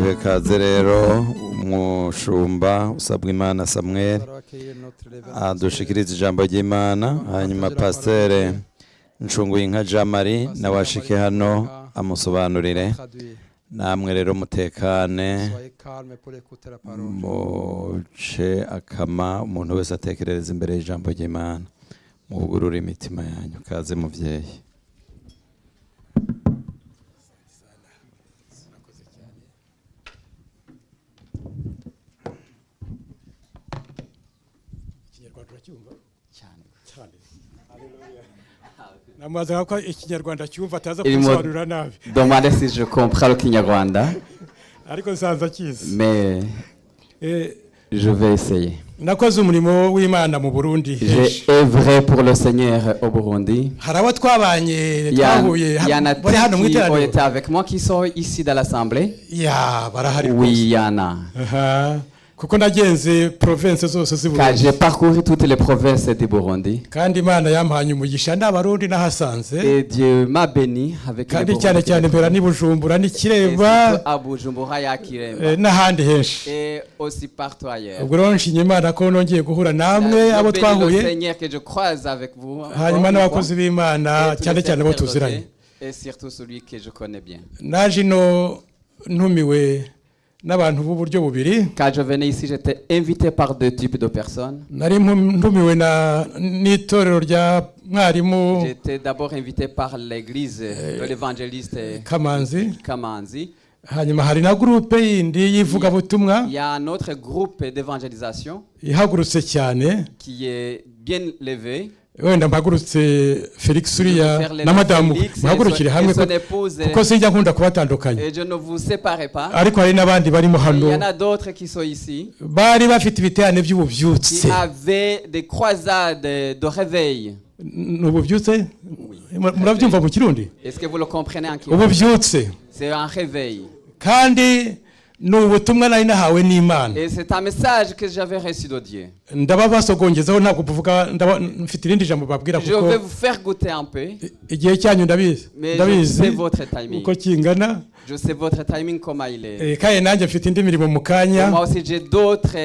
duhe kaze rero umushumba usabwa Imana Samuel adushikiriza ijambo ry'Imana, hanyuma pastere Ncunguyinka Jean Marie nawe ashike hano amusobanurire. Namwe rero mutekane muce akama, umuntu wese atekerereza imbere y'ijambo ry'Imana, mugurure imitima yanyu. Kaze muvyeyi. Demandez si je comprends le Kinyarwanda. Mais je vais essayer. J'ai œuvré pour le Seigneur au Burundi. Il y en a qui ont été avec moi qui sont ici dans l'Assemblée. Oui, il y en a. Car j'ai parcouru toutes les provinces du Burundi. Et Dieu m'a béni avec les Burundais. Et à Bujumbura et à Kiremba. Et aussi partout ailleurs. Je bénis le Seigneur que je croise avec vous. Et surtout celui que je connais bien. Quand je venais ici, j'étais invité par deux types de personnes. J'étais d'abord invité par l'église de l'évangéliste Kamanzi. Il y a un autre groupe d'évangélisation qui est bien levé. Wenda mpagurutse Felix uriya na madamu mpagurukire hamwe kuko sinjya nkunda kubatandukanya, ariko hari n'abandi barimo hano bari bafite ibiterane by'ubuvyutse, ubuvyutse murabyumva mu Kirundi, ubuvyutse kandi n'ubutumwa nari nahawe n'Imana. Et c'est un message que j'avais reçu de Dieu. Ndababasogongezaho ntabwo kuvuga mfite irindi jambo babwira kuko je vais vous faire goûter un peu. Igihe cyanyu ndabizi uko kingana. Je sais votre timing comment il est. Kandi nanjye mfite indi mirimo mu kanya. Moi aussi j'ai d'autres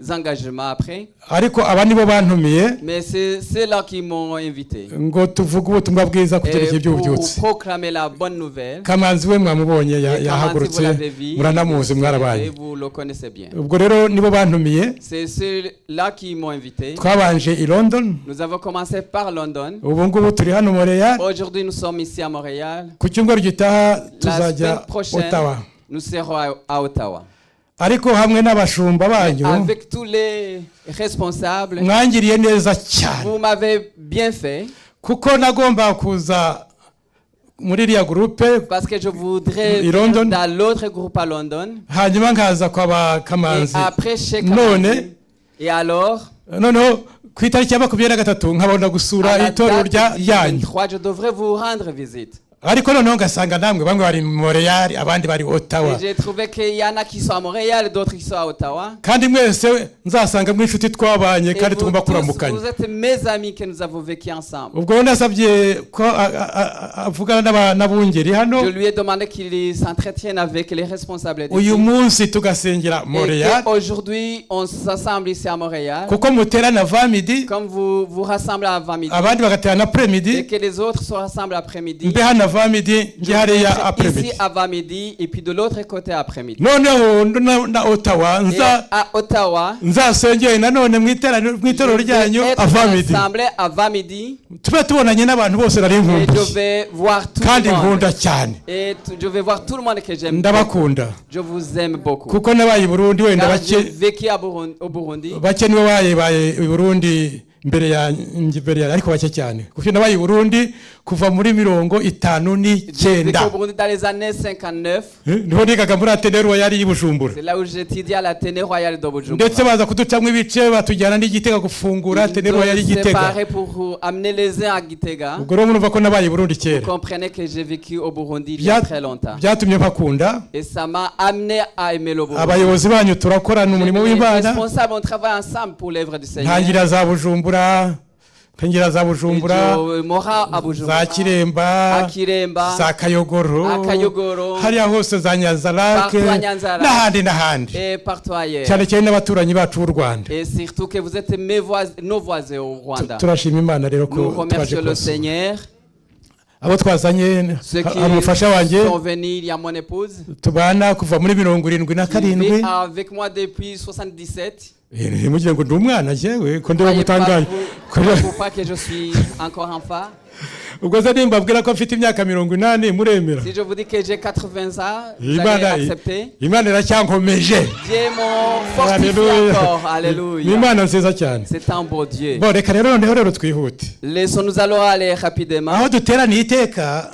engagements après. Ariko abandi bo bantumiye. Mais c'est là qui m'ont invité. Ngo tuvuge ubutumwa bwiza kugerekeye by'ububyutse. Pour proclamer la bonne nouvelle. Kamanzi we mwamubonye yahagurutse muranamuzi mwarabaye. Vous le connaissez bien. Ubwo rero nibo bantumiye. C'est ceux-là qui m'ont invité. Twabanje i London. Nous avons commencé par London. Ubu ngubu turi hano Montréal. Aujourd'hui nous sommes ici à Montréal. Ku cyumweru gitaha tuzajya Ottawa. Nous serons à Ottawa. Ariko hamwe n'abashumba banyu, avec tous les responsables, mwangiriye neza cyane. Vous m'avez bien fait. Kuko nagomba kuza muri iriya groupe, parce que je voudrais dans l'autre groupe à London. Hanyuma nkaza kwa Kamanzi. Et après chez Kamanzi. Et alors ku itariki ya 23 nkabona gusura itorero ryanyu. Je devrais vous rendre visite. Ariko noneho ngasanga namwe bamwe bari mu Montréal abandi bari Ottawa. J'ai trouvé qu'il y en a qui sont à Montréal, d'autres qui sont à Ottawa. Kandi mwese nzasanga mwinshuti twabanye kandi tugomba kuramukanya. Vous êtes mes amis que nous avons vécu ensemble. Ubwo nasabye ko avugana n'abungeri hano. Je lui ai demandé qu'il s'entretienne avec les responsables. Uyu munsi tugasengera Montréal. Aujourd'hui on s'assemble ici à Montréal. Kuko muterana avant-midi. Comme vous rassemblez avant-midi. Abandi bagaterana après-midi. Et que les autres se rassemblent après-midi. Ici avant-midi et puis de l'autre côté après-midi. À Ottawa, avant-midi. Et je vais voir tout le monde. Et je vais voir tout le monde que j'aime. Je vous aime beaucoup. Car j'ai vécu au Burundi. Mbere ya ariko bake cyane kuko nabaye Burundi kuva muri 59 dans les années 59. Niho nigaga muri Atene Royal y'Ibujumbura. C'est là où j'étudie à l'Atene Royal de Bujumbura. Ndetse baza kuducamwe ibice batujyana n'Igitega gufungura Atene Royal y'Igitega. C'est pareil pour amener les uns à Gitega. Ubwo rero murumva ko nabaye Burundi kera. Vous comprenez que j'ai vécu au Burundi il y a très longtemps. Byatumye bakunda. Et ça m'a amené à aimer le Burundi. Abayobozi banyu turakorana umurimo w'Imana. Les responsables on travaille ensemble pour l'œuvre du Seigneur. Ntangira za Bujumbura Pengera za Bujumbura, za Kiremba, za Kayogoro, hariya hose za Nyanzarake, n'ahandi. Cyane cyane n'abaturanyi bacu b'u Rwanda. Et surtout que vous êtes nos voisins au Rwanda. Turashima Imana rero ko nous remercions le Seigneur. Abo twazanye amufasha wanje tubana kuva muri 77 avec moi depuis 77. Mugira ngo ndi umwana jewe ko ndeba gutangaye pourquoi que je suis encore enfant. Ubwo za nimbabwira ko mfite imyaka 80 muremera. Si je vous dis que j'ai 80 ans, vous allez accepter. Imana iracyankomeje. Dieu m'en fortifie encore. Alléluia. Imana nziza cyane. C'est un beau Dieu. Bon reka rero twihute. Laissons nous allons aller rapidement. Aho duteraniye iteka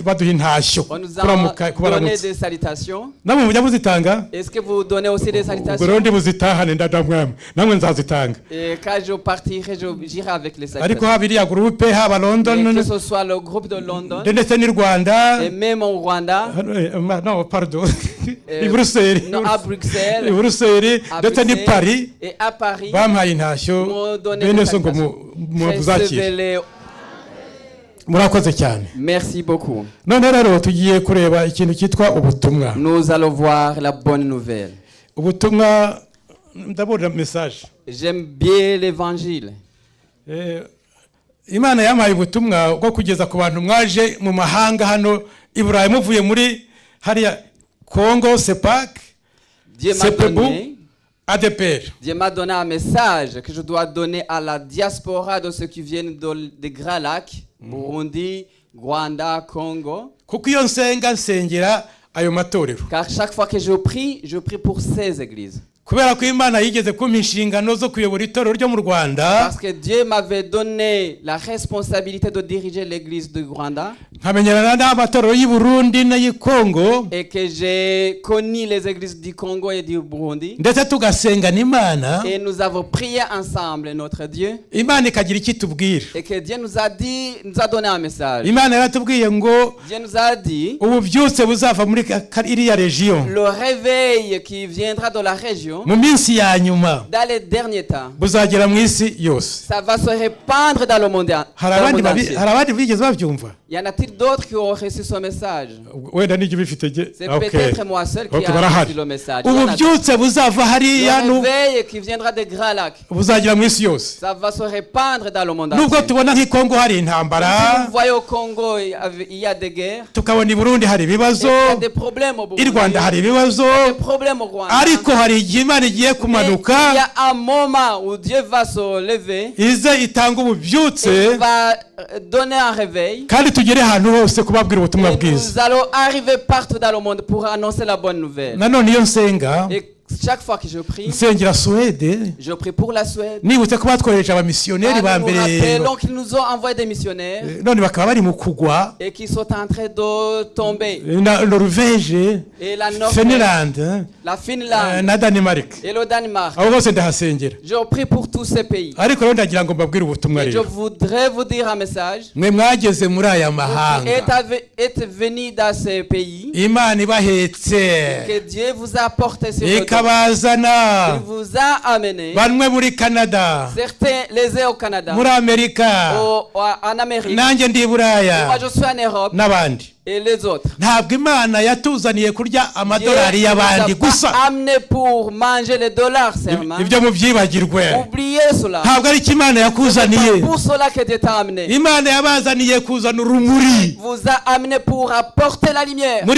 baduha intashyo kuramuka donner des salutations. Namwe mujya muzitanga? Est-ce que vous donnez aussi des salutations? Ubwo ndi muzitahane ndadamwamwe namwe nzazitanga. Et quand je partirai j'irai avec les salutations. Ariko habiri ya groupe haba London, que ce soit le groupe de London et même au Rwanda, non pardon, Bruxelles, non à Bruxelles, Paris, et à Paris, bampaye intashyo bene so ngo muzakire. Murakoze cyane. Merci beaucoup. None rero tugiye kureba ikintu cyitwa ubutumwa. Nous allons voir la bonne nouvelle. Ubutumwa d'abord le message. J'aime bien l'évangile. Imana yamaye ubutumwa bwo kugeza ku bantu mwaje mu mahanga hano Ibrahim uvuye muri hariya Congo Sepak Sepebu ADPR. Dieu m'a donné un message que je dois donner à la diaspora de ceux qui viennent des Grands Lacs, Burundi, Rwanda, Congo. Kuko iyo nsengera ayo matorero. Car chaque fois que je prie pour ces églises. Kubera ko Imana yigeze kumpa inshingano zo kuyobora itorero ryo mu Rwanda. Parce que Dieu m'avait donné la responsabilité de diriger l'église de Rwanda. Nkamenyana n'amatorero y'u Burundi n'ay'i Congo. Et que j'ai connu les églises du Congo et du Burundi. Ndetse tugasenga n'Imana. Et nous avons prié ensemble notre Dieu. Imana ikagira iki tubwira. Et que Dieu nous a donné un message. Imana yaratubwiye ngo Dieu nous a dit ububyutse buzava muri iriya region. Le réveil qui viendra de la région. Mu minsi ya nyuma dans les derniers temps buzagera mu isi yose. Ça va se répandre dans le monde entier. Harabandi bigeze bavyumva. Y en a-t-il d'autres qui ont reçu ce message? C'est peut-être moi seul qui a reçu le message. Ububyutse buzava hariya le réveil qui viendra des Grands Lacs. Buzagera mu isi yose. Ça va se répandre dans le monde entier. Nubwo tubona nk'i Congo hari intambara. Vous voyez au Congo il y a des guerres. Tukabona i Burundi hari ibibazo. Il y a des problèmes au Burundi. I Rwanda hari ibibazo. Des problèmes au Rwanda. Ariko hari Imana igiye kumanuka. Il y a un moment où Dieu va se lever. Ize itanga ububyutse. Il va donner un réveil. Kandi tugere ahantu hose kubabwira ubutumwa bwiza. Nous allons arriver partout dans le monde pour annoncer la bonne nouvelle. Nanone iyo nsenga. Chaque fois que je prie, je prie pour la Suède. Nous rappelons qu'ils nous ont envoyé des missionnaires et qui sont en train de tomber. Et la Norvège, la Finlande et le Danemark. Je prie pour tous ces pays. Et je voudrais vous dire un message. Vous êtes venus dans ces pays. Que Dieu vous a apporté sur le dos. Il vous a amené. Certains les au Canada. En Amérique. Moi je suis en Europe. Et les autres. Dieu vous a amené pour manger les dollars seulement. Oubliez cela. C'est pour cela que Dieu t'a amené. Il vous a amené pour apporter la lumière. Dans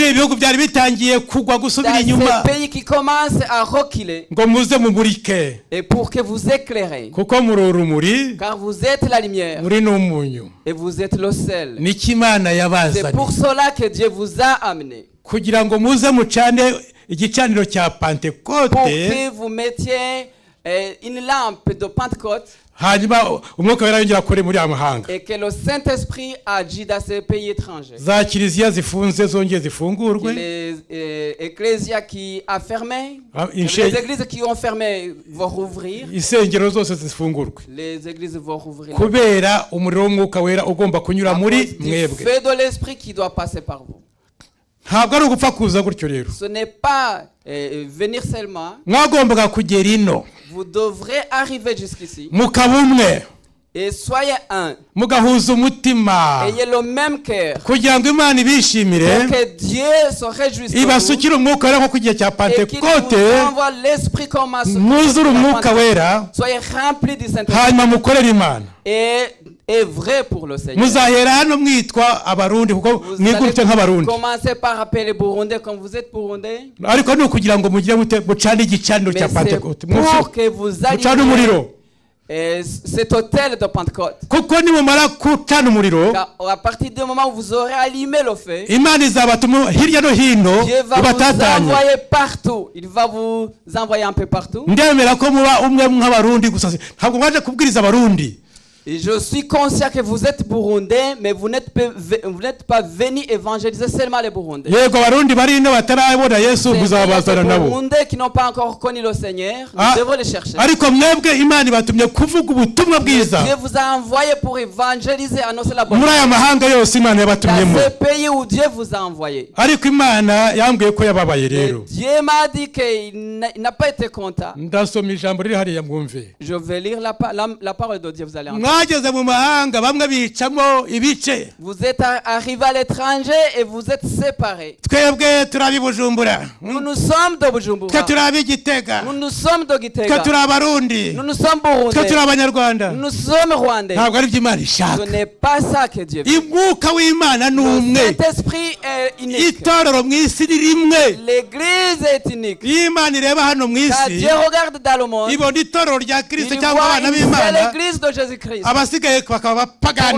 ces pays qui commencent à reculer. Et pour que vous éclairez. Car vous êtes la lumière. Et vous êtes le sel. C'est pour cela que Dieu vous a amené. Pour que vous mettiez une lampe de Pentecôte. Et que le Saint-Esprit agit dans ces pays étrangers. Les ecclésias qui a fermé, les églises qui ont fermé vont rouvrir. Les églises vont rouvrir. Du feu de l'Esprit qui doit passer par vous. Ce n'est pas venir seulement. Vous devrez arriver jusqu'ici. Et soyez un. Mugahuza umutima. Ayez le même cœur. Kugira ngo Imana ibishimire. Pour que Dieu se réjouisse de vous. Ibasukire umwuka wera nko kugihe cya Pentecote. Et qu'il vous envoie l'esprit comme à ce moment. Soyez remplis du Saint-Esprit. Hanyuma mukorere Imana. Et vrai pour le Seigneur. Muzahera hano mwitwa abarundi kuko mwigurutse nk'abarundi. Commencez par appeler Burundais comme vous êtes Burundais. Ariko ni ukugira ngo mugire mucane igicaniro cya Pentecote. Pour que vous mucane umuriro. Cet autel de Pentecôte. Kuko nimumara kucana umuriro. À partir du moment où vous aurez allumé le feu, Imana izabatuma hirya no hino ibatatanye. Vous envoyer partout. Il va vous envoyer un peu partout. Ndemera ko muba umwe nk'abarundi gusa ntabwo mwaje kubwiriza abarundi. Et je suis conscient que vous êtes Burundais, mais vous n'êtes pas venus évangéliser seulement les Burundais. Yego abarundi bari no batarabona Yesu muzabazana nabo. Les Burundais qui n'ont pas encore connu le Seigneur, nous devons les chercher. Ariko mwebwe Imana ibatumye kuvuga ubutumwa bwiza. Dieu vous a envoyé pour évangéliser, annoncer la bonne nouvelle. Muri aya mahanga yose Imana yabatumyemo. Dans ce pays où Dieu vous a envoyé. Ariko Imana yambwiye ko yababaye rero. Dieu m'a dit qu'il n'a pas été content. Ndasoma ijambo riri hariya mwumve. Je vais lire la parole de Dieu, vous allez entendre. Vous êtes arrivé à l'étranger et vous êtes séparés. Nous sommes de Bujumbura. Nous sommes de Gitega. Nous sommes Burundais. Nous sommes Rwandais. Ce n'est pas ça que Dieu veut. Le Saint-Esprit est unique. L'église est unique. Quand Dieu regarde dans le monde, il voit une seule église de Jésus-Christ. Pour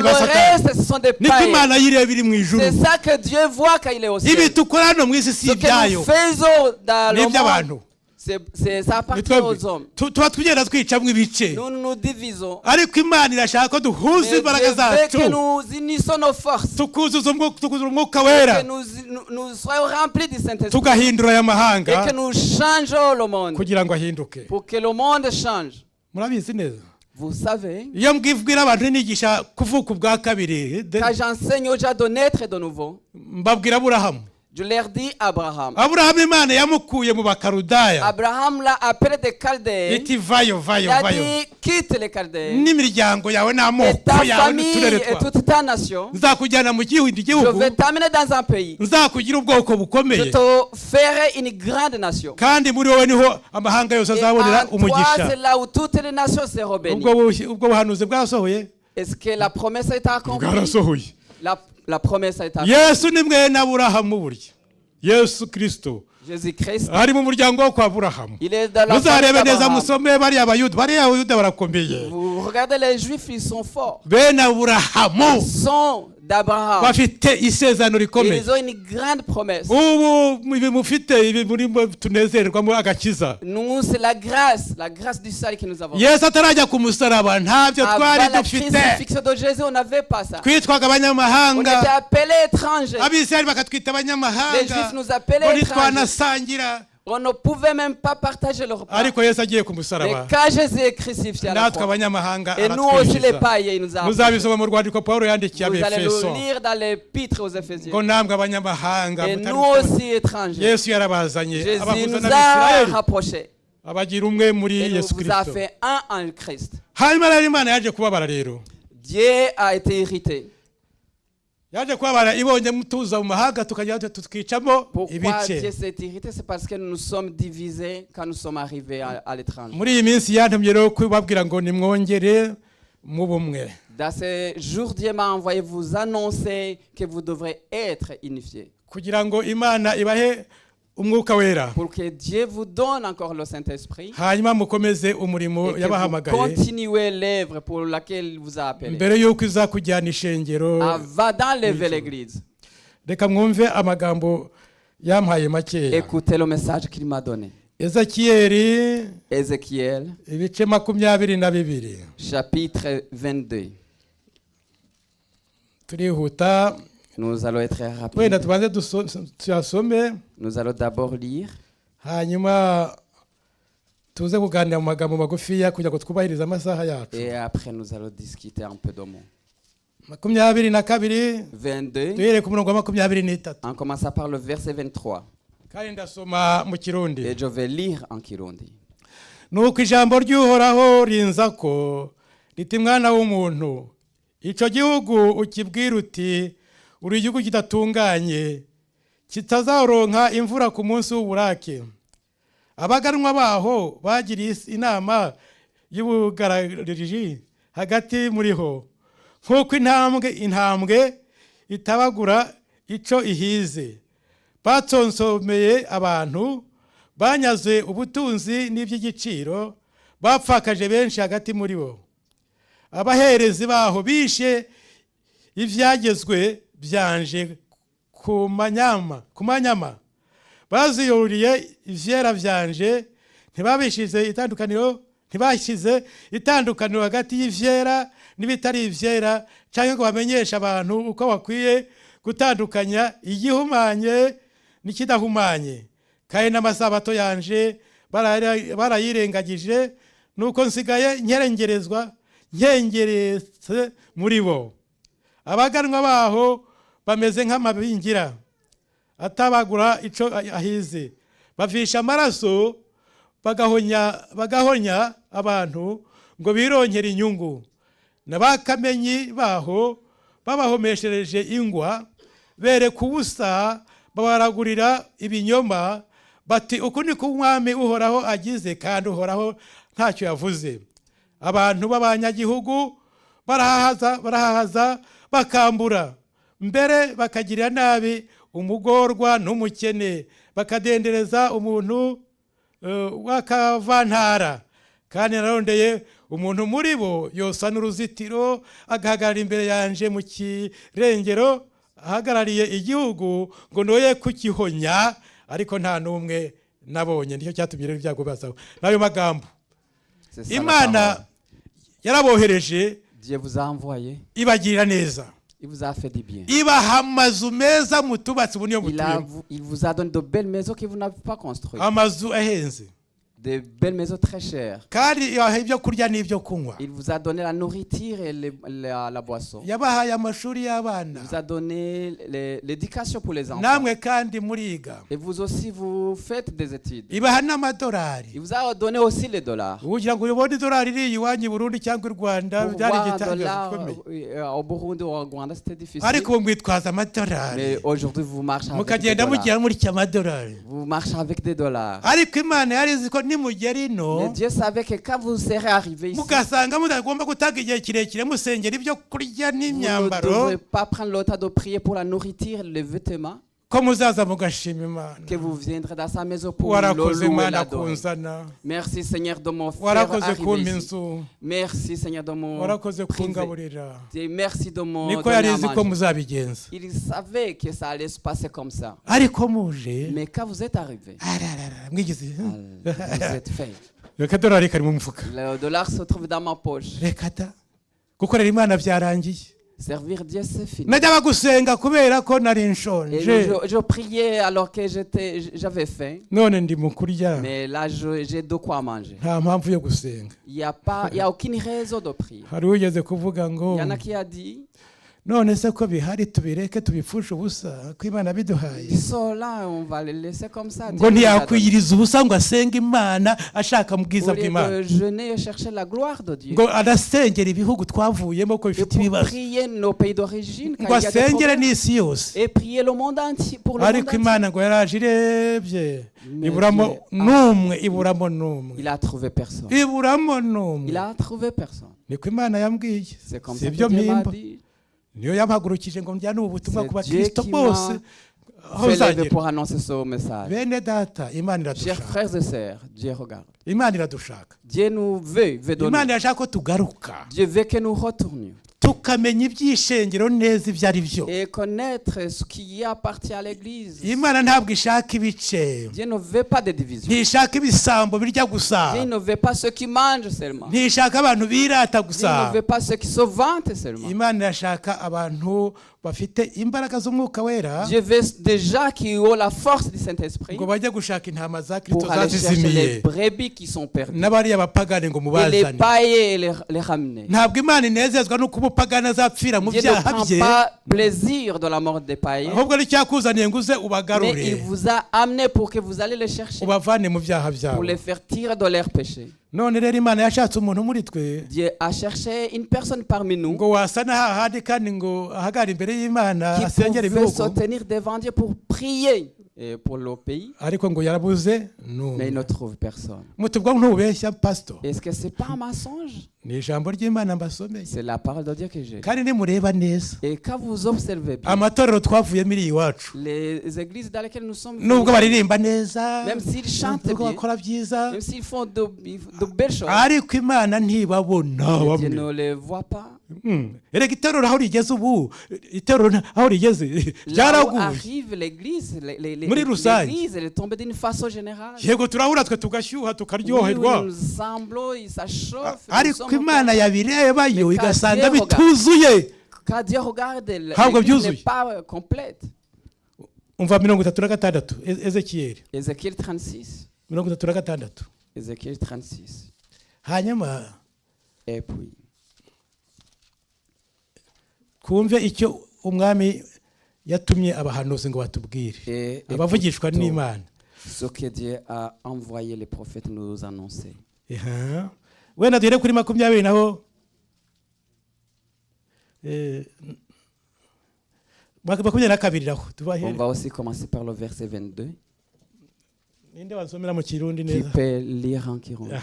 le reste, ce sont des païens. C'est ça que Dieu voit quand il est au ciel. Ce que nous faisons dans le monde, ça appartient aux hommes. Nous nous divisons. Mais Dieu veut que nous unissons nos forces. Que nous soyons remplis du Saint-Esprit. Et que nous changeons le monde. Pour que le monde change. Vous savez, quand j'enseigne aux gens de naître de nouveau, je leur dis Abraham. Abraham l'a appelé des Chaldéens. Il a dit quitte les Chaldéens. Et ta famille et toute ta nation. Je vais t'amener dans un pays. Je te ferai une grande nation. Et en toi, c'est là où toutes les nations seront bénies. Est-ce que la promesse a été accomplie? La promesse a été accomplie. Yesu Kristo. Jésus-Christ. Il est dans la famille d'Abraham. Vous regardez les Juifs, ils sont forts. Ils sont d'Abraham. Ils ont une grande promesse. Nous, c'est la grâce du salut que nous avons. Avant la crucifixion de Jésus, on n'avait pas ça. On était appelés étrangers. Les Juifs nous appelaient étrangers. On ne pouvait même pas partager le repas. Mais quand Jésus est crucifié à la croix, et nous aussi les païens, il nous a appelés. Vous allez le lire dans l'épître aux Éphésiens. Et nous aussi étrangers. Jésus nous a rapprochés. Et nous vous a fait un en Christ. Dieu a été irrité. Pourquoi Dieu s'est irrité? C'est parce que nous sommes divisés quand nous sommes arrivés à l'étranger. Dans ces jours, Dieu m'a envoyé vous annoncer que vous devrez être unifiés. Pour que Dieu vous donne encore le Saint-Esprit et que vous continuez l'œuvre pour laquelle il vous a appelé avant d'enlever l'église. Écoutez le message qu'il m'a donné. Ézéchiel chapitre 22. Nous allons être rapides. Nous allons d'abord lire. Et après nous allons discuter un peu de mots. 22. En commençant par le verset 23. Et je vais lire en Kirundi. riti mwana w'umuntu icyo gihugu ukibwira uti uri igihugu kidatunganye kitazaronka imvura ku munsi w'uburake. Abaganwa baho bagiriye inama y'ubugarariji hagati muri ho nk'uko intambwe itabagura icyo ihize. Batsonsomeye abantu, banyaze ubutunzi n'iby'igiciro, bapfakaje benshi hagati muri bo. Abaherezi baho bishe ibyagezwe byanje ku manyama. Baziyuriye ivyera byanje, ntibashyize itandukaniro hagati y'ivyera n'ibitari ivyera, cyangwa ngo bamenyeshe abantu uko bakwiye gutandukanya igihumanye n'ikidahumanye. Kandi n'amasabato yanje barayirengagije, nuko nsigaye nkengeretse muri bo. Abaganwa baho bameze nk'amabingira atabagura ico ahize, bavisha amaraso bagahonya abantu ngo bironkere inyungu. N'abakamenyi baho babahomeshereje ingwa, bereka ubusa, babaragurira ibinyoma, bati uku ni ko umwami uhoraho agize, kandi uhoraho ntacyo yavuze. Abantu b'abanyagihugu barahahaza bakambura, mbere bakagirira nabi umugorwa n'umukene, bakadendereza umuntu w'akavantara. Kandi narondeye umuntu muri bo yosa n'uruzitiro, agahagarara imbere yanje mu kirengero, ahagarariye igihugu ngo noye kukihonya, ariko nta n'umwe nabonye. Nicyo cyatumye rero ibyago bazaho. Nayo magambo Imana yarabohereje, Dieu vous a envoyé, ibagirira neza, il vous a fait du bien. Il vous a donné de belles maisons que vous n'avez pas construites. De belles maisons très chères. Il vous a donné la nourriture et la boisson. Il vous a donné l'éducation pour les enfants. Et vous aussi, vous faites des études. Il vous a donné aussi les dollars. Pour voir un dollar au Burundi ou au Rwanda, c'était difficile. Mais aujourd'hui, vous marchez avec des dollars. Vous marchez avec des dollars. Mais Dieu savait que quand vous serez arrivé ici, vous ne devrez pas prendre le temps de prier pour la nourriture, les vêtements, que vous viendrez dans sa maison pour le louer, l'adorer. Merci Seigneur de mon frère arrivé ici. Merci Seigneur de mon privé. Merci de mon donner à manger. Il savait que ça allait se passer comme ça. Mais quand vous êtes arrivé, vous êtes fait. Le dollar se trouve dans ma poche. Servir Dieu, c'est fini. Et je priais alors que j'avais faim. Mais là, j'ai de quoi manger. Il n'y a aucune raison de prier. Il y en a qui a dit, none se ko bihari tubireke tubipfusha ubusa ko Imana biduhaye. Cela on va le laisser comme ça. Ngo ntiyakwiyiriza ubusa ngo asenge Imana ashaka mu bwiza bw'Imana. Jeûner et chercher la gloire de Dieu. Ngo adasengera ibihugu twavuyemo ko bifite ibibazo. Prier nos pays d'origine quand il y a des problèmes. N'isi yose. Et prier le monde entier pour le monde entier. Ariko Imana ngo yaraje irebye. Iburamo numwe. Il a trouvé personne. Iburamo numwe. Il a trouvé personne. Niko Imana yambwiye. C'est comme ça que Dieu m'a dit. Niyo yampagurukije ngo njyane ubutumwa ku bakristo bose pour annoncer ce message. Bene data Imana iradushaka. Chers frères et sœurs, Dieu regarde. Imana iradushaka. Dieu nous veut donner. Imana yashaka ko tugaruka. Dieu veut que nous retournions. Tukamenya ibyishengero neza ibyo ari byo. Et connaître ce qui appartient à l'église. Imana ntabwo ishaka ibice. Dieu ne veut pas de division. Ntishaka ibisambo birya gusa. Dieu ne veut pas ceux qui mangent seulement. Ntishaka abantu birata gusa. Dieu ne veut pas ceux qui se vantent seulement. Imana yashaka abantu bafite imbaraga z'umwuka wera. Dieu veut des gens qui ont la force du Saint-Esprit. Ngo bajye gushaka intama za Kristo zazizimiye. Pour aller chercher les brebis qui sont perdues. N'abari abapagane ngo mubazane. Et les païens les ramener. Ntabwo Imana inezezwa no kuba pagana azapfira mu byaha bye. Dieu ne prend pas plaisir de la mort des païens. Ahubwo ari cyakuzaniye ngo uze ubagarure. Mais il vous a amené pour que vous allez les chercher. Ubavane mu byaha byabo. Pour les faire tirer de leurs péchés. Dieu a cherché une personne parmi nous qui pouvait se tenir devant Dieu pour prier pour le pays, mais il ne trouve personne. Est-ce que ce n'est pas un mensonge? C'est la parole de Dieu que j'ai. Et quand vous observez bien, les églises dans lesquelles nous sommes, même s'ils chantent bien, même s'ils font de belles choses, Dieu ne les voit pas. Là où arrive l'église, l'église est tombée d'une façon générale. Oui, nous semblons, il s'achauffe. Quand Dieu regarde, l'église n'est pas complète. Ézéchiel 36. Ézéchiel 36. Et puis, kumve icyo umwami yatumye abahanuzi ngo batubwire abavugishwa n'Imana. Ce que Dieu a envoyé les prophètes nous annoncer. Wenda duhere kuri 20 naho 22 naho. On va aussi commencer par le verset 22. Ninde wasomera mu Kirundi neza? Qui peut lire en Kirundi?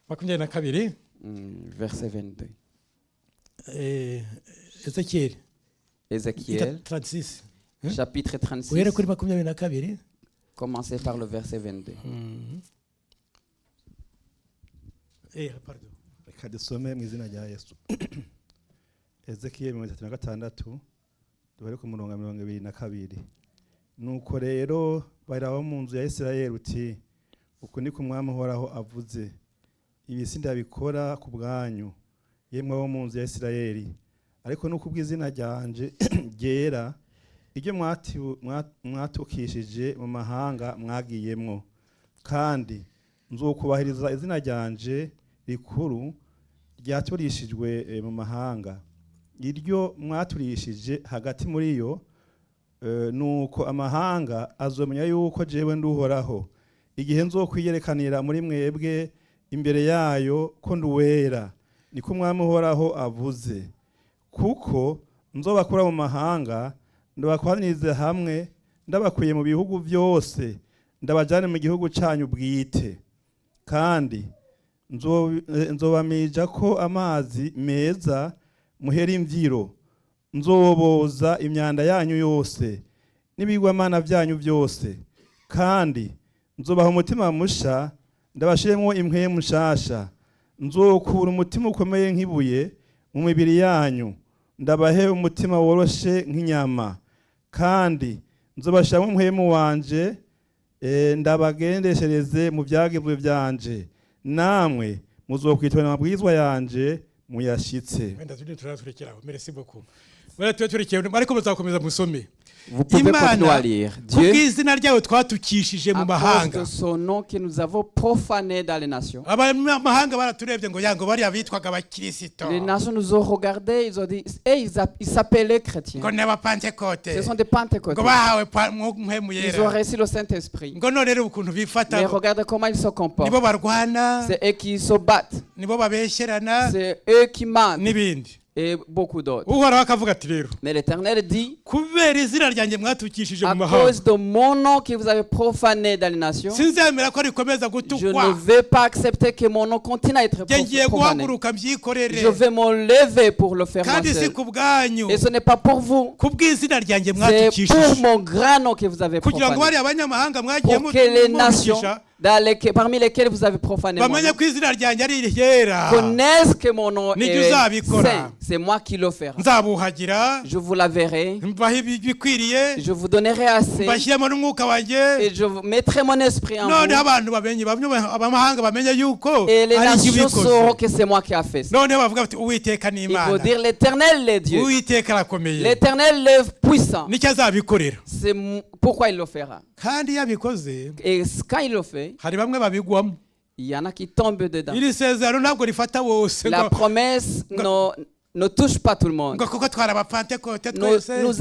22. Verset 22. Ézéchiel 36. Chapitre 36. Commencez par le verset 22. Pardon. Reka dusome mu izina rya Yesu. Ezekiel 36 duhere ku murongo 22. Nuko rero baraba mu nzu ya Isirayeli uti uko ni ku mwami uhoraho avuze ibi sindabikora ku bwanyu yemwe bo mu nzu ya Isirayeli ariko nuko ubw'izina ryanje ryera iryo mwatukishije mu mahanga mwagiyemwo kandi nzokubahiriza izina ryanje rikuru ryaturishijwe mu mahanga iryo mwaturishije hagati muri yo nuko amahanga azomenya yuko jewe nduhoraho igihe nzokwiyerekanira muri mwebwe imbere yayo ko nduwera niko umwami uhoraho avuze kuko nzobakura mu mahanga ndabakwanirize hamwe ndabakuye mu bihugu byose ndabajane mu gihugu cyanyu bwite kandi nzobamija ko amazi meza muhera imvyiro nzoboza imyanda yanyu yose n'ibigwamana byanyu byose kandi nzobaha umutima musha ndabashiremo impwemu nshasha nzokura umutima ukomeye nk'ibuye mu mibiri yanyu ndabahe umutima woroshe nk'inyama kandi nzobashiramo impwemu wanje ndabagendeshereze mu byagizwe byanje namwe muzokwitwa amabwizwa yanje muyashitse. Wenda turaturekeraho. Merci beaucoup. Wenda turekeraho ariko muzakomeza musome. Vous pouvez continuer à lire. Dieu, à cause de son nom que nous avons profané dans les nations. Les nations nous ont regardé, ils ont dit, ils s'appelaient chrétiens. Ce sont des pentecôtistes. Ils ont reçu le Saint-Esprit. Mais regardez comment ils se comportent. C'est eux qui se battent. C'est eux qui mentent. Et beaucoup d'autres. Mais l'Éternel dit, à cause de mon nom que vous avez profané dans les nations, je ne vais pas accepter que mon nom continue à être profané. Je vais m'enlever pour le faire moi seul. Et ce n'est pas pour vous. C'est pour mon grand nom que vous avez profané. Pour que les nations parmi lesquels vous avez profané mon nom connaissent que mon nom est saint. C'est moi qui le ferai. Je vous la verrai. Je vous donnerai assez. Et je mettrai mon esprit en vous. Et les nations sauront que c'est moi qui ai fait ça. Il faut dire l'Éternel est Dieu. L'Éternel est puissant. C'est pourquoi il le fera. Et quand il le fait, il y en a qui tombent dedans. La promesse ne touche pas tout le monde. Nous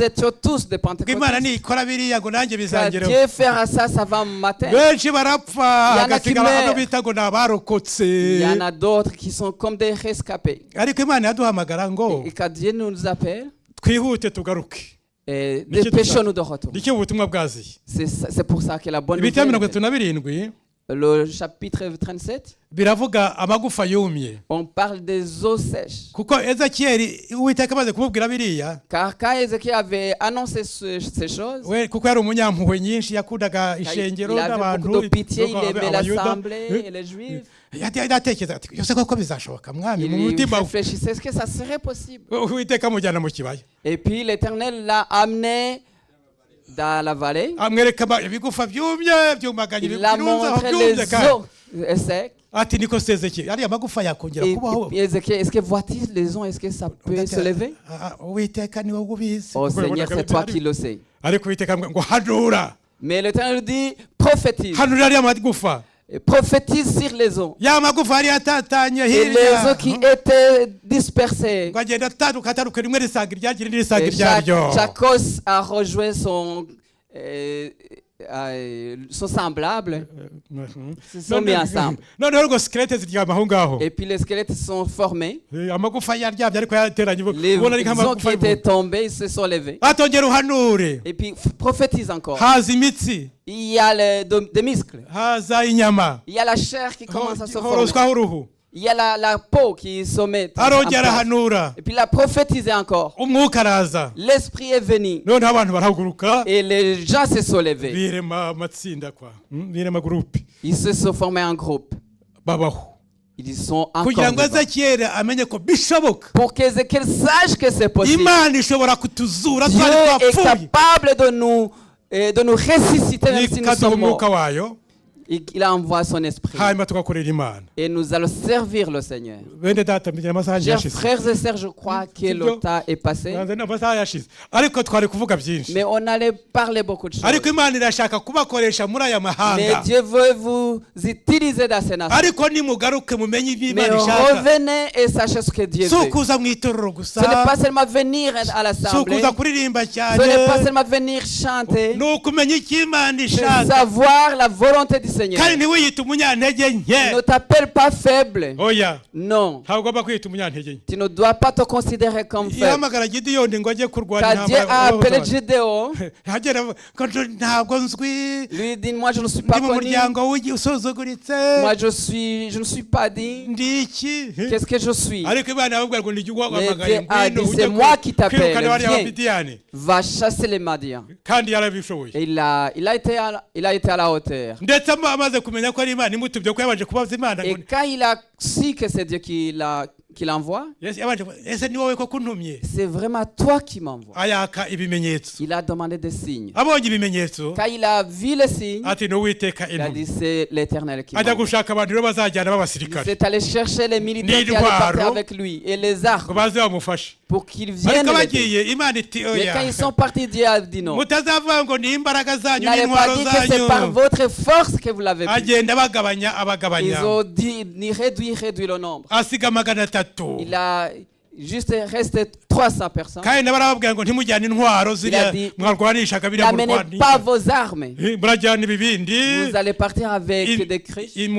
étions tous des pentecôtistes. Dieu fera ça, ça va me mater. Il y en a d'autres qui sont comme des rescapés. Et quand Dieu nous appelle, dépêchons-nous de retour. C'est pour ça que la bonne nouvelle, le chapitre 37, on parle des os sèches. Car quand Ézéchiel avait annoncé ces choses, il avait beaucoup de pitié, il aimait l'assemblée et les Juifs. Il réfléchissait, est-ce que ça serait possible? Et puis l'Éternel l'a amené dans la vallée. Il a montré les os secs. Et Ézéchiel, est-ce que voit-il les os? Est-ce que ça peut se lever? Oh Seigneur, c'est toi qui le sais. Mais l'Éternel dit, prophétise. Prophétise sur les os. Et les os qui étaient dispersés. Chaque os a rejoint son semblable. Ils sont mis ensemble. Et puis les squelettes sont formés. Les os qui étaient tombés se sont levés. Et puis prophétise encore. Il y a des muscles. Il y a la chair qui commence à se former. Il y a la peau qui se met. Et puis la prophétiser encore. L'esprit est venu. Et les gens se sont levés. Ils se sont formés en groupe. Ils sont encore pour qu'Ézéchiel sache que c'est possible. Dieu est capable de nous ressusciter même si nous sommes morts. Il envoie son esprit. Et nous allons servir le Seigneur. Chers frères et sœurs, je crois que le temps est passé. Mais on allait parler beaucoup de choses. Mais Dieu veut vous utiliser dans ces nations. Mais revenez et sachez ce que Dieu veut. Ce n'est pas seulement venir à l'assemblée. Ce n'est pas seulement venir chanter. C'est savoir la volonté du Seigneur. Ne t'appelle pas faible. Non. Tu ne dois pas te considérer comme faible. Quand Dieu a appelé Gédéon, lui dit, moi je ne suis pas connu. Moi je ne suis pas dit. Qu'est-ce que je suis? Mais Dieu a dit, c'est moi qui t'appelle. Viens, va chasser les Madians. Et il a été à la hauteur. Et quand il a su que c'est Dieu qui l'envoie, c'est vraiment toi qui m'envoies. Il a demandé des signes. Quand il a vu les signes, il a dit c'est l'Éternel qui m'envoie. Il s'est allé chercher les militaires qui allaient partir avec lui et les armes pour qu'ils viennent l'aider. Mais quand ils sont partis, Dieu a dit non. N'allez pas dire que c'est par votre force que vous l'avez pris. Ils ont dit, réduit le nombre. Il a juste resté 300 personnes. Il a dit, n'amenez pas vos armes. Vous allez partir avec des cruches et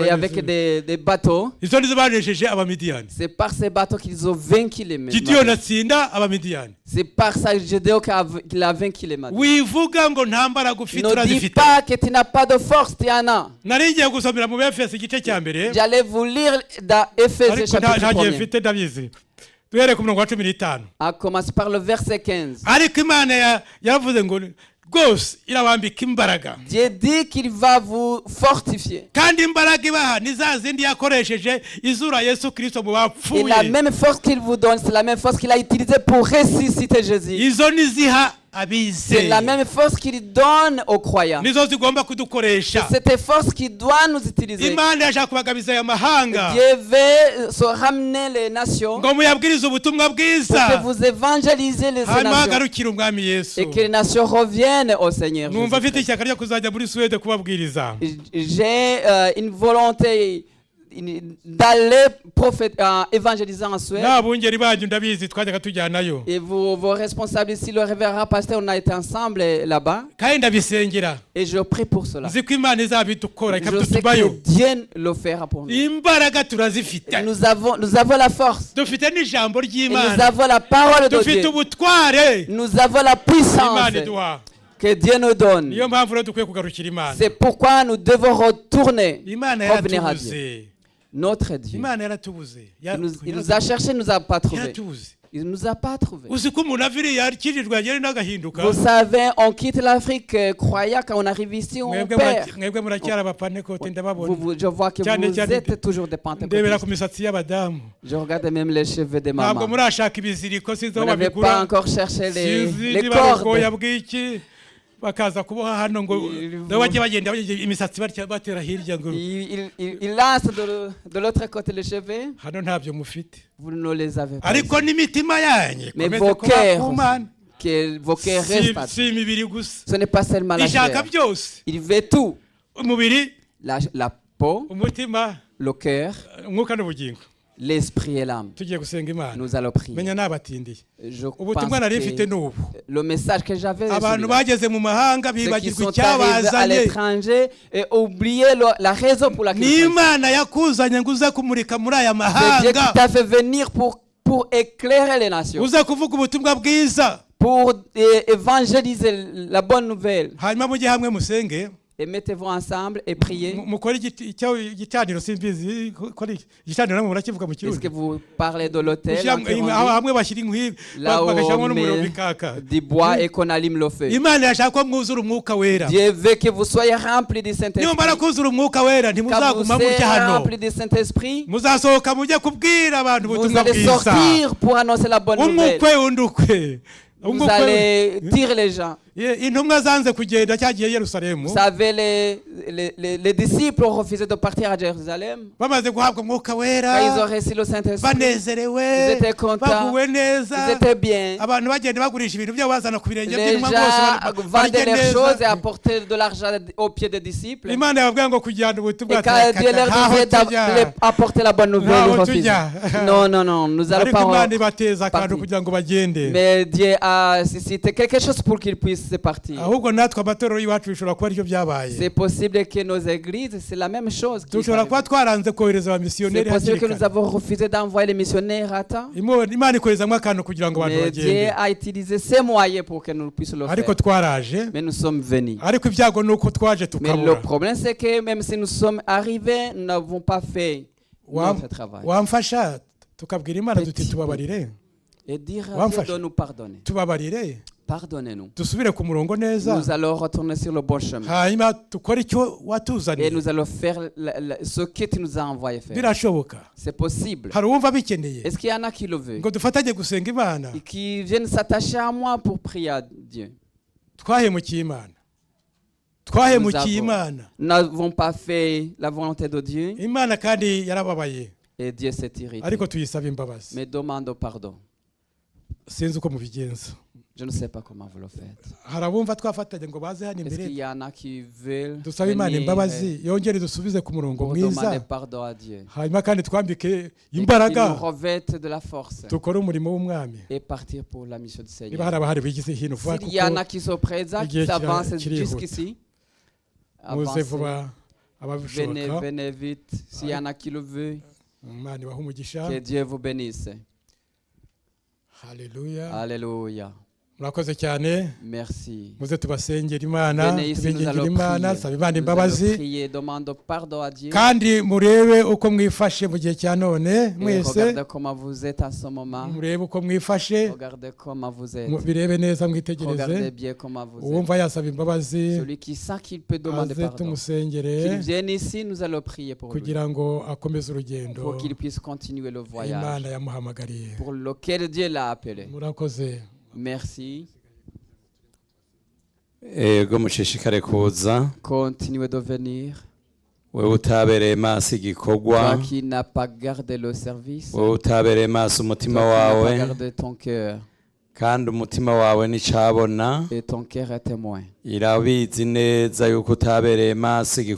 avec des bateaux. C'est par ces bateaux qu'ils ont vaincu les Madianites. C'est par ça Gédéon qu'il a vaincu les Madianites. Ne dis pas que tu n'as pas de force, tu en as. J'allais vous lire dans Éphésiens chapitre 1. A commencer par le verset 15. Dieu dit qu'il va vous fortifier. Et la même force qu'il vous donne, c'est la même force qu'il a utilisée pour ressusciter Jésus. C'est la même force qu'il donne aux croyants. C'est cette force qui doit nous utiliser. Dieu veut se ramener les nations pour que vous évangélisez les nations et que les nations reviennent au Seigneur. J'ai une volonté d'aller évangéliser en Suède. Et vos responsables ici, le révérend pasteur, on a été ensemble là-bas. Et je prie pour cela. Je sais que Dieu le fera pour nous. Nous avons la force. Et nous avons la parole de Dieu. Nous avons la puissance que Dieu nous donne. C'est pourquoi nous devons revenir à Dieu. Notre Dieu. Il nous a cherché, il ne nous a pas trouvé. Il ne nous a pas trouvé. Vous savez, on quitte l'Afrique croyant qu'on arrive ici, on perd. Je vois que vous êtes toujours des pentecôtistes. Je regarde même les cheveux des mamans. Vous n'avez pas encore cherché les cordes. Il lance de l'autre côté les cheveux. Vous ne les avez pas. Mais vos cœurs restent. Ce n'est pas seulement la chair. Il veut tout. La peau, le cœur, l'esprit et l'âme. Nous allons prier. Je pense que le message que j'avais, ceux qui sont arrivés à l'étranger et oublié la raison pour laquelle c'est Dieu qui t'a fait venir pour éclairer les nations, pour évangéliser la bonne nouvelle. Et mettez-vous ensemble et priez. Est-ce que vous parlez de l'autel là où on met du bois et qu'on allume le feu? Dieu veut que vous soyez remplis du Saint-Esprit. Quand vous serez remplis du Saint-Esprit, vous allez sortir pour annoncer la bonne nouvelle. Vous allez dire les gens. Vous savez, les disciples ont refusé de partir à Jérusalem. Quand ils ont reçu le Saint-Esprit, ils étaient contents, ils étaient bien. Les gens vendaient leurs choses et apportaient de l'argent aux pieds des disciples. Et quand Dieu leur disait d'apporter la bonne nouvelle, ils refusaient. Non, nous allons pas partir. Mais Dieu a suscité quelque chose pour qu'ils puissent partir. C'est possible que nos églises, c'est la même chose. C'est possible que nous avons refusé d'envoyer les missionnaires à temps. Mais Dieu a utilisé ces moyens pour que nous puissions le faire. Mais nous sommes venus. Mais le problème, c'est que même si nous sommes arrivés, nous n'avons pas fait notre travail. Et dire à Dieu de nous pardonner. Pardonnez-nous. Nous allons retourner sur le bon chemin. Et nous allons faire ce que tu nous as envoyé faire. C'est possible. Est-ce qu'il y en a qui le veulent? Et qui viennent s'attacher à moi pour prier à Dieu? Nous n'avons pas fait la volonté de Dieu. Et Dieu s'est irrité. Mais demande pardon. Je ne sais pas comment vous le faites. Est-ce qu'il y en a qui veulent venir pour demander pardon à Dieu? Et qu'ils nous revêtent de la force et partir pour la mission du Seigneur. S'il y en a qui sont présents, qui s'avancent jusqu'ici, venez vite. S'il y en a qui le veulent, que Dieu vous bénisse. Alléluia. Merci. Venez ici, nous allons prier, demande pardon à Dieu. Et regardez comment vous êtes à ce moment. Regardez comment vous êtes. Regardez bien comment vous êtes. Celui qui sent qu'il peut demander pardon, qu'il vienne ici, nous allons prier pour lui, pour qu'il puisse continuer le voyage pour lequel Dieu l'a appelé. Merci. Continuez de venir. Toi qui n'as pas gardé le service, toi qui n'as pas gardé ton cœur, et ton cœur est témoin. Il le sait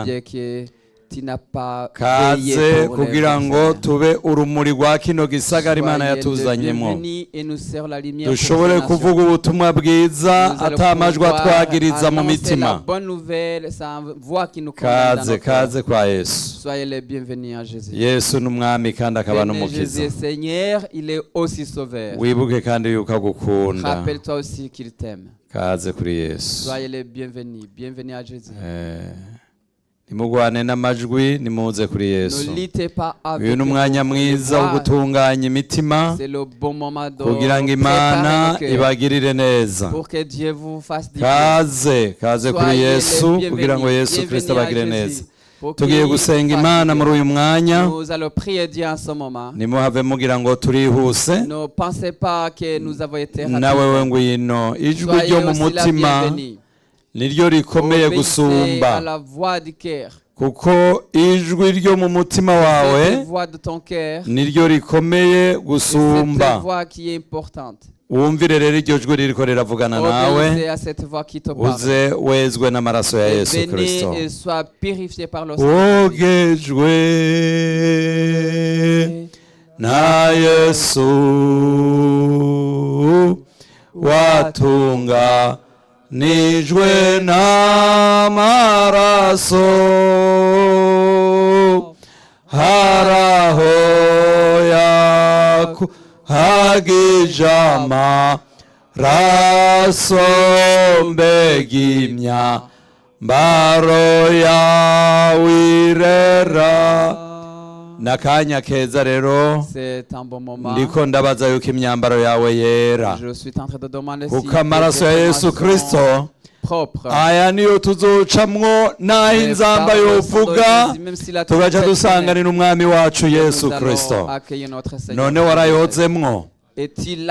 bien que kaze kugira ngo tube urumuri rwa kino gisagara Imana yatuzanyemo dushobore kuvuga ubutumwa bwiza atamajwi atwagiriza mu mitima kaze kwa Yesu Yesu n'umwami kandi akaba n'umukiza wibuke kandi yuko agukunda kaze kuri Yesu nimugwane n'amajwi nimuze kuri Yesu uyu n'umwanya mwiza wo gutunganya imitima kugira ngo Imana ibagirire neza kaze kuri Yesu kugira ngo Yesu Kristo abagire neza tugiye gusenga Imana muri uyu mwanya nimuhave mugira ngo turihuse nawe ngwino ijwi ryo mu mutima niryo rikomeye gusumba kuko ijwi ryo mu mutima wawe niryo rikomeye gusumba wumvire rero iryo jwi ririko riravugana nawe uze wezwe n'amaraso ya Yesu Kristo wogejwe na Yesu watunga nijwe n'amaraso haraho yakuhagijama raso mbegimya mbaro yawirera nakanya keza rero ndiko ndabaza yuko imyambaro yawe yera kuko amaraso ya Yesu Kristo aya niyo tuzocamwo naho inzamba yovuga tugaca dusanganira umwami wacu Yesu Kristo none warayozemwo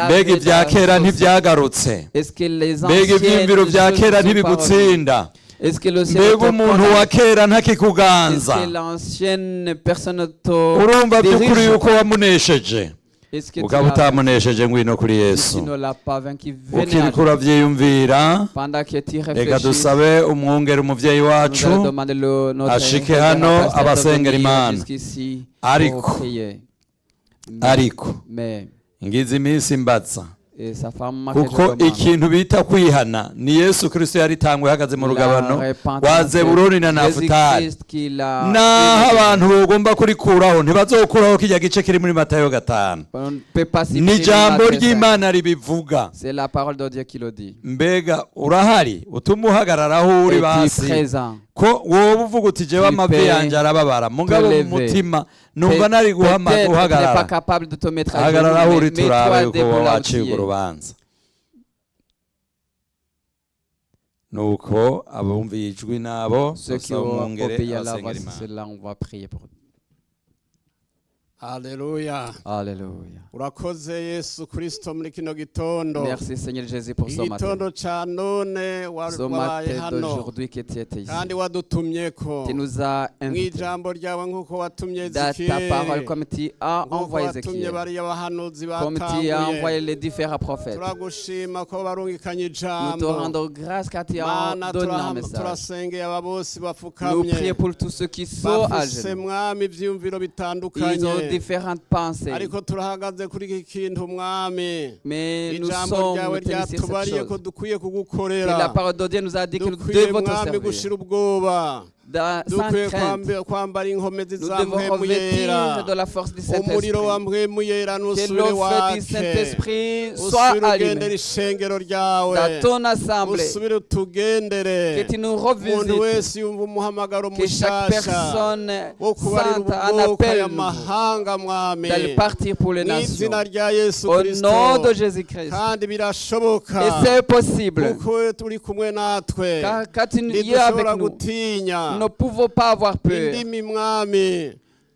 mbega ibya kera ntivyagarutse mbega ivyiyumviro vya kera ntibigutsinda mbega umuntu wa kera ntakikuganza urumva by'ukuri yuko wamunesheje ukaba utamunesheje ngwino kuri Yesu ukiriko uravyiyumvira reka dusabe umwungere umuvyeyi wacu ashike hano abasengera Imana ariko ngize iminsi mbatsa kuko ikintu bita kwihana ni Yesu Kristo yaritangwe hagaze mu rugabano wa Zebuloni na Nafutali naho abantu bagomba kurikuraho ntibazokuraho kijya gice kiri muri Matayo 5 ni ijambo ry'Imana ribivuga mbega urahari utuma uhagararaho uri basi ko wowe uvuga uti jewe amavi yanje arababara mugabo mu mutima numva nari guhagarara hagararaho uri turabe ko waciye urubanza nuko abumviye ijwi nabo umwungere asengera Imana. Alléluia. Alléluia. Urakoze Yesu Kristo muri kino gitondo. Merci Seigneur Jésus pour ce matin. Gitondo ca none wabaye hano. Kandi wadutumyeko. Tu nous as invités. Mw'ijambo ryawe nkuko watumye Ezekiel. Ta parole comme tu as envoyé Ezekiel. Comme tu as envoyé les différents prophètes. Turagushima ko barungikanye ijambo. Nous te rendons grâce car tu as donné un message. Turasengeye aba bose bafukamye. Nous prions pour tous ceux qui sont à genoux. Mwami ivyumviro bitandukanye. Différentes pensées. Ariko turahagaze kuri iki kintu mwami. Mais nous sommes ryatubariye ko dukwiye kugukorera. Et la parole de Dieu nous a dit que nous devons te servir. Gushira ubwoba. Sans crainte, nous devons revêtir de la force du Saint-Esprit. Que le feu du Saint-Esprit soit allumé dans ton assemblée. Que tu nous revisites. Que chaque personne sente un appel d'aller partir pour les nations. Au nom de Jésus-Christ. Et c'est possible. Car quand tu es avec nous, nous ne pouvons pas avoir peur.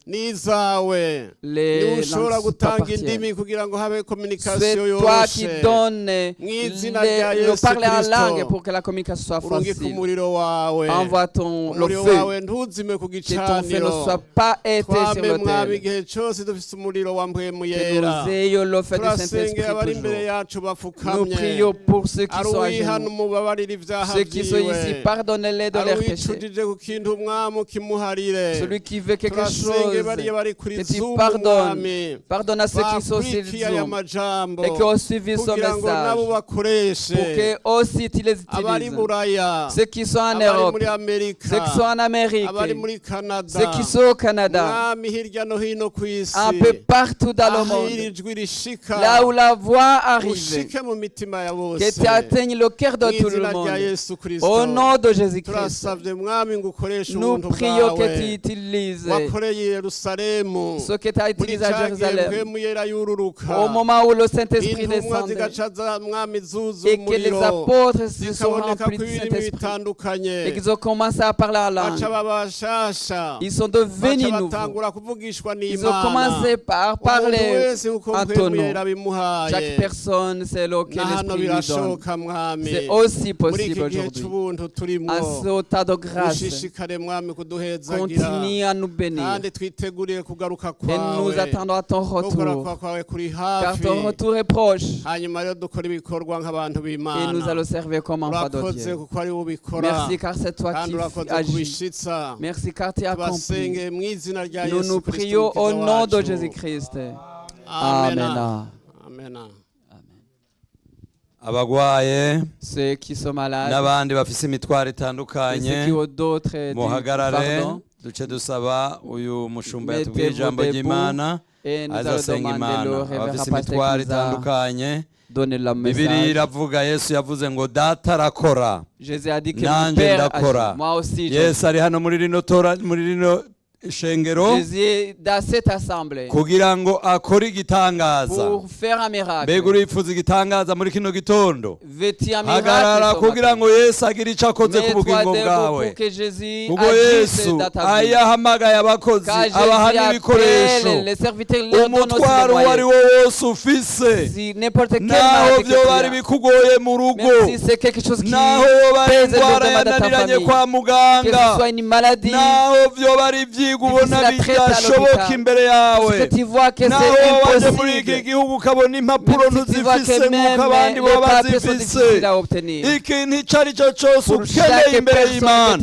Les langues t'appartiennent. C'est toi qui donnes le parler en langue pour que la communication soit facile. Envoie ton le feu. Que ton feu ne soit pas éteint sur l'autel. Que nous ayons le feu du Saint-Esprit toujours. Nous prions pour ceux qui sont à genoux. Ceux qui sont ici, pardonnez-les de leurs péchés. Celui qui veut quelque chose, que tu pardonnes. Pardonne à ceux qui sont sur Zoom et qui ont suivi son message. Pour que aussi tu les utilises. Ceux qui sont en Europe, ceux qui sont en Amérique, ceux qui sont au Canada, un peu partout dans le monde, là où la voix arrive, que tu atteignes le cœur de tout le monde. Au nom de Jésus-Christ, nous prions que tu utilises ce que tu as utilisé à Jérusalem. Au moment où le Saint-Esprit descendait et que les apôtres se sont remplis du Saint-Esprit et qu'ils ont commencé à parler en langue, ils sont devenus nouveaux. Ils ont commencé par parler en ton nom. Chaque personne, c'est lequel l'Esprit lui donne. C'est aussi possible aujourd'hui. À ce tas de grâce, continue à nous bénir. Et nous attendons à ton retour, car ton retour est proche. Et nous allons servir comme enfants de Dieu. Merci car c'est toi qui agis. Merci car tu as accompli. Nous nous prions au nom de Jésus-Christ. Amen. Abagwaye ceux qui sont malades, n'abandi bafise imitwaro itandukanye, ceux qui ont d'autres muhagarare duce dusaba uyu mushumba yatubwiye ijambo ry'Imana azasenga Imana. Abafise imitwaro itandukanye, Bibiliya iravuga, Yesu yavuze ngo data arakora nanjye ndakora. Yesu ari hano muri rino shengero kugira ngo akore igitangaza. Mbega urifuza igitangaza muri kino gitondo? Hagarara kugira ngo Yesu agire icyo akoze ku bugingo bwawe. Kuko Yesu ayahamagaye abakozi, abaha n'ibikoresho. Umutwaro uwo ari wo wose ufise, naho byo bari bikugoye mu rugo, naho bari indwara yananiranye kwa muganga, naho byo bari ubona bidashoboka imbere yawe, naho waje muri iki gihugu ukabona impapuro ntuzifise nk'uko abandi baba bazifise, ikintu icyo ari cyo cyose ukeneye imbere y'Imana,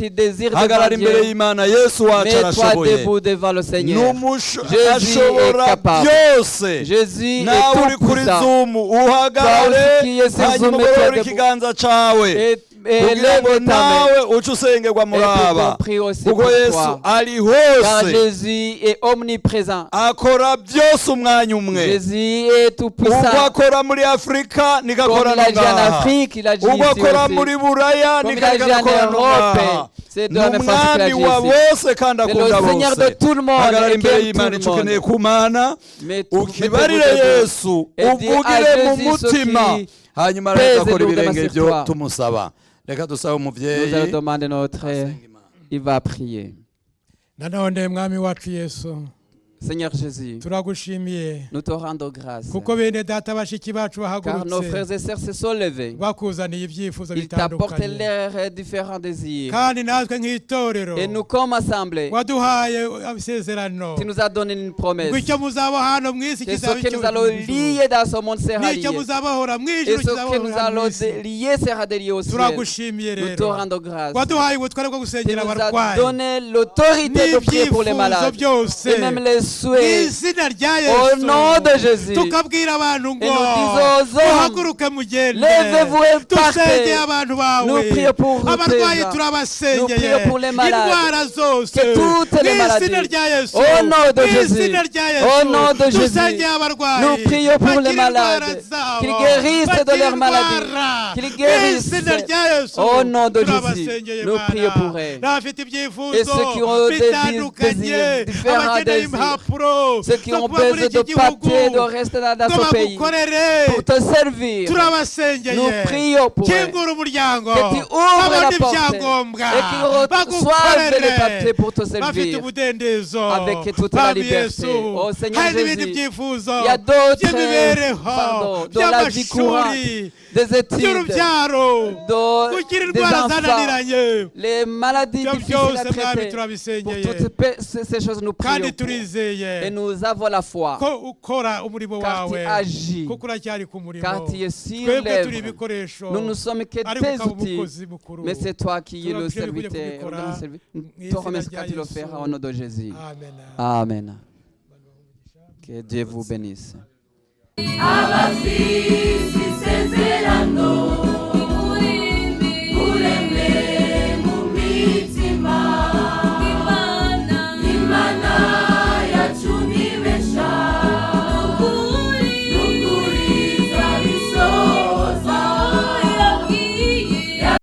hagarara imbere y'Imana. Yesu wacu arashoboye, ashobora byose. Nawe uri kuri Zoom uhagarare, hanyuma ugorore ikiganza cyawe kugira ngo nawe uce usengerwa muraba, kuko Yesu ari hose, akora byose umwanya umwe. Ubwo akora muri Afurika nigakora ngaha, ubwo akora muri Buraya nigakora ngaha. Ni umwami wa bose kandi akunda bose. Hagarara imbere y'Imana icyo ukeneye ku Mana, ukibarire Yesu, uvugire mu mutima, hanyuma agakora ibirenge ibyo tumusaba. Reka dusabe umuvyeyi. Nous allons demander notre frère, il va prier. Nanone mwami wacu Yesu, Seigneur Jésus, nous te rendons grâce, car nos frères et sœurs se sont levés, ils t'apportent leurs différents désirs, et nous comme assemblée, tu nous as donné une promesse, que ce que nous allons lier dans ce monde sera lié, et ce que nous allons lier sera délié au ciel. Nous te rendons grâce, tu nous as donné l'autorité de prier pour les malades, et même les souhaits, au nom de Jésus, et nous disons aux hommes, levez-vous et partez. Nous prions pour vous, nous prions pour les malades, que toutes les maladies, au nom de Jésus, au nom de Jésus, nous prions pour les malades, qu'ils guérissent de leurs maladies, qu'ils guérissent, au nom de Jésus, nous prions pour eux, et ceux qui ont des désirs différents désirs, ceux qui ont besoin de papiers, de rester dans ce pays, pour te servir. Nous prions pour eux, que tu ouvres la porte et qu'ils reçoivent les papiers pour te servir avec toute la liberté. Oh Seigneur Jésus, il y a d'autres dans la vie courante, des études, des enfants, les maladies difficiles à traiter. Pour toutes ces choses, nous prions et nous avons la foi, car tu agis, car tu es sur l'œuvre. Nous ne sommes que tes outils, mais c'est toi qui es le serviteur. Nous te remercions car tu le feras au nom de Jésus. Amen. Que Dieu vous bénisse.